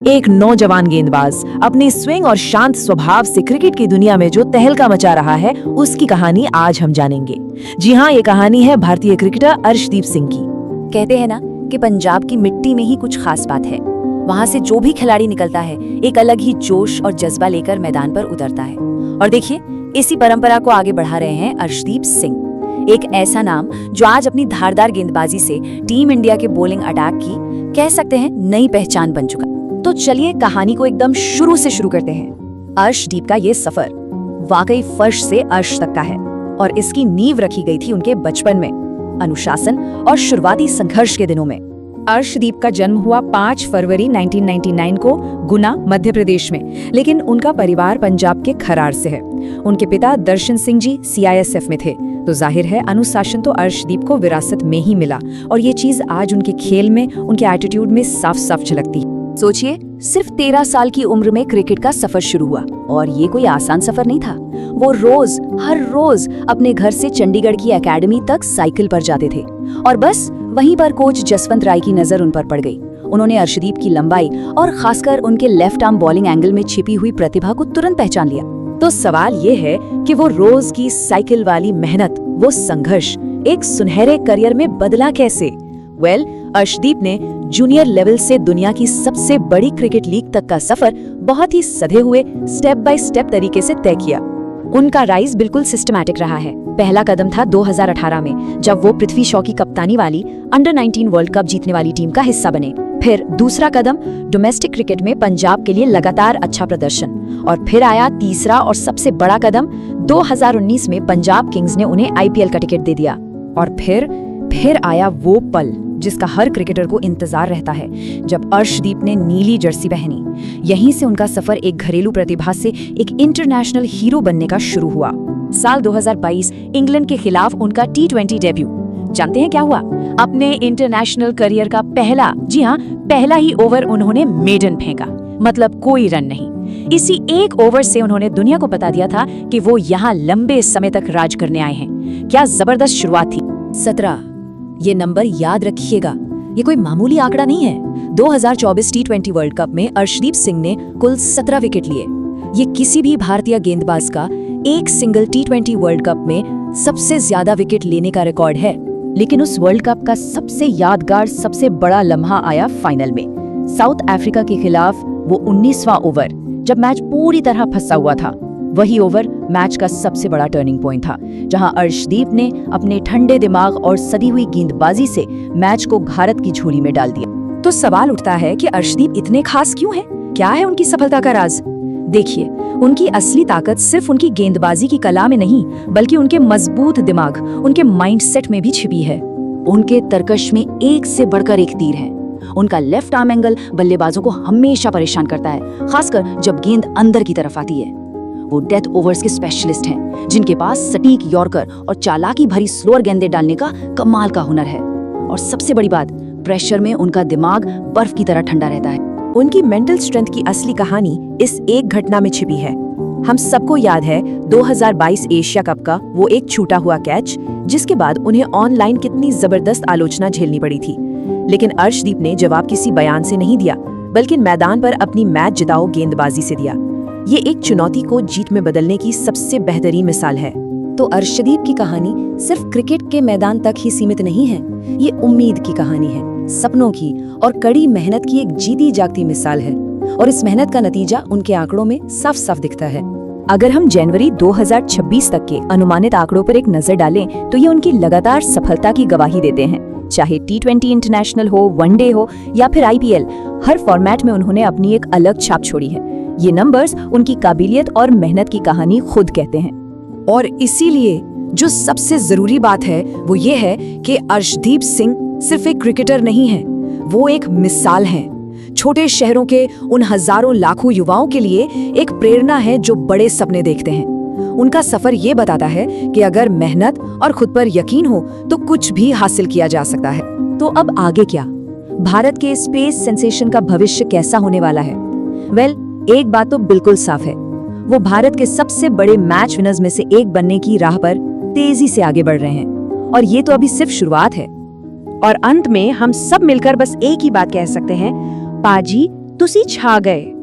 एक नौजवान गेंदबाज अपने स्विंग और शांत स्वभाव से क्रिकेट की दुनिया में जो तहलका मचा रहा है, उसकी कहानी आज हम जानेंगे। जी हाँ, ये कहानी है भारतीय क्रिकेटर अर्शदीप सिंह की। कहते हैं ना कि पंजाब की मिट्टी में ही कुछ खास बात है। वहाँ से जो भी खिलाड़ी निकलता है, एक अलग ही जोश और जज्बा लेकर मैदान पर उतरता है। और देखिए, इसी परंपरा को आगे बढ़ा रहे हैं अर्शदीप सिंह, एक ऐसा नाम जो आज अपनी धारदार गेंदबाजी से टीम इंडिया के बॉलिंग अटैक की कह सकते हैं नई पहचान बन चुका। तो चलिए कहानी को एकदम शुरू से शुरू करते हैं। अर्शदीप का ये सफर वाकई फर्श से अर्श तक का है और इसकी नींव रखी गई थी उनके बचपन में, अनुशासन और शुरुआती संघर्ष के दिनों में। अर्शदीप का जन्म हुआ 5 फरवरी 1999 को गुना, मध्य प्रदेश में, लेकिन उनका परिवार पंजाब के खरार से है। उनके पिता दर्शन सिंह जी CISF में थे, तो जाहिर है अनुशासन तो अर्शदीप को विरासत में ही मिला और ये चीज आज उनके खेल में, उनके एटीट्यूड में साफ साफ झलकती है। सोचिए, सिर्फ 13 साल की उम्र में क्रिकेट का सफर शुरू हुआ और ये कोई आसान सफर नहीं था। वो हर रोज अपने घर से चंडीगढ़ की एकेडमी तक साइकिल पर जाते थे और बस वहीं पर कोच जसवंत राय की नजर उन पर पड़ गई। उन्होंने अर्शदीप की लंबाई और खासकर उनके लेफ्ट आर्म बॉलिंग एंगल में छिपी हुई प्रतिभा को तुरंत पहचान लिया। तो सवाल ये है कि वो रोज की साइकिल वाली मेहनत, वो संघर्ष एक सुनहरे करियर में बदला कैसे? अर्शदीप ने जूनियर लेवल से दुनिया की सबसे बड़ी क्रिकेट लीग तक का सफर बहुत ही सधे हुए स्टेप बाय स्टेप तरीके से तय किया। उनका राइज बिल्कुल सिस्टमैटिक रहा है। पहला कदम था 2018 में, जब वो पृथ्वी शॉ की कप्तानी वाली अंडर 19 वर्ल्ड कप जीतने वाली टीम का हिस्सा बने। फिर दूसरा कदम डोमेस्टिक क्रिकेट में पंजाब के लिए लगातार अच्छा प्रदर्शन, और फिर आया तीसरा और सबसे बड़ा कदम 2019 में पंजाब किंग्स ने उन्हें IPL का टिकट दे दिया। और फिर आया वो पल जिसका हर क्रिकेटर को इंतजार रहता है, जब अर्शदीप ने नीली जर्सी पहनी। यहीं से उनका सफर एक घरेलू प्रतिभा से एक इंटरनेशनल हीरो बनने का शुरू हुआ। साल 2022 इंग्लैंड के खिलाफ उनका T20 डेब्यू। जानते हैं क्या हुआ? अपने इंटरनेशनल करियर का पहला ही ओवर उन्होंने मेडन फेंका, मतलब कोई रन नहीं। इसी एक ओवर से उन्होंने दुनिया को बता दिया था कि वो यहाँ लंबे समय तक राज करने आए हैं। क्या जबरदस्त शुरुआत थी। 17, ये नंबर याद रखिएगा, ये कोई मामूली आंकड़ा नहीं है। 2024 T20 वर्ल्ड कप में अर्शदीप सिंह ने कुल 17 विकेट लिए। ये किसी भी भारतीय गेंदबाज का एक सिंगल T20 वर्ल्ड कप में सबसे ज्यादा विकेट लेने का रिकॉर्ड है। लेकिन उस वर्ल्ड कप का सबसे यादगार, सबसे बड़ा लम्हा आया फाइनल में, साउथ अफ्रीका के खिलाफ। वो 19वां ओवर, जब मैच पूरी तरह फंसा हुआ था। वही ओवर मैच का सबसे बड़ा टर्निंग पॉइंट था, जहां अर्शदीप ने अपने ठंडे दिमाग और सदी हुई गेंदबाजी से मैच को भारत की झोली में डाल दिया। तो सवाल उठता है कि अर्शदीप इतने खास क्यों हैं? क्या है उनकी सफलता का राज? देखिए, उनकी असली ताकत सिर्फ उनकी गेंदबाजी की कला में नहीं, बल्कि उनके मजबूत दिमाग, उनके माइंडसेट में भी छिपी है। उनके तरकश में एक से बढ़कर एक तीर है। उनका लेफ्ट आर्म एंगल बल्लेबाजों को हमेशा परेशान करता है, खासकर जब गेंद अंदर की तरफ आती है। वो डेथ ओवर्स के स्पेशलिस्ट हैं, जिनके पास सटीक यॉर्कर और चालाकी भरी स्लोअर गेंदें डालने का कमाल का हुनर है। और सबसे बड़ी बात, प्रेशर में उनका दिमाग बर्फ की तरह ठंडा रहता है। उनकी मेंटल स्ट्रेंथ की असली कहानी इस एक घटना में छिपी है। हम सबको याद है 2022 एशिया कप का वो एक छूटा हुआ कैच, जिसके बाद उन्हें ऑनलाइन कितनी जबरदस्त आलोचना झेलनी पड़ी थी। लेकिन अर्शदीप ने जवाब किसी बयान से नहीं दिया, बल्कि मैदान पर अपनी मैच जिताओ गेंदबाजी से दिया। ये एक चुनौती को जीत में बदलने की सबसे बेहतरीन मिसाल है। तो अर्शदीप की कहानी सिर्फ क्रिकेट के मैदान तक ही सीमित नहीं है, ये उम्मीद की कहानी है, सपनों की और कड़ी मेहनत की एक जीती जागती मिसाल है। और इस मेहनत का नतीजा उनके आंकड़ों में साफ साफ दिखता है। अगर हम जनवरी 2026 तक के अनुमानित आंकड़ों पर एक नजर डालें, तो ये उनकी लगातार सफलता की गवाही देते हैं। चाहे T20 इंटरनेशनल हो, वनडे हो या फिर IPL, हर फॉर्मेट में उन्होंने अपनी एक अलग छाप छोड़ी है। ये नंबर्स उनकी काबिलियत और मेहनत की कहानी खुद कहते हैं। और इसीलिए जो सबसे जरूरी बात है वो ये है कि अर्शदीप सिंह सिर्फ एक क्रिकेटर नहीं है, वो एक मिसाल है। छोटे शहरों के उन हजारों लाखों युवाओं के लिए एक प्रेरणा है जो बड़े सपने देखते हैं। उनका सफर ये बताता है कि अगर मेहनत और खुद पर यकीन हो तो कुछ भी हासिल किया जा सकता है। तो अब आगे क्या? भारत के स्पेस सेंसेशन का भविष्य कैसा होने वाला है? एक बात तो बिल्कुल साफ है, वो भारत के सबसे बड़े मैच विनर्स में से एक बनने की राह पर तेजी से आगे बढ़ रहे हैं। और ये तो अभी सिर्फ शुरुआत है। और अंत में हम सब मिलकर बस एक ही बात कह सकते हैं, पाजी ਤੁਸੀਂ ਛਾ ਗਏ।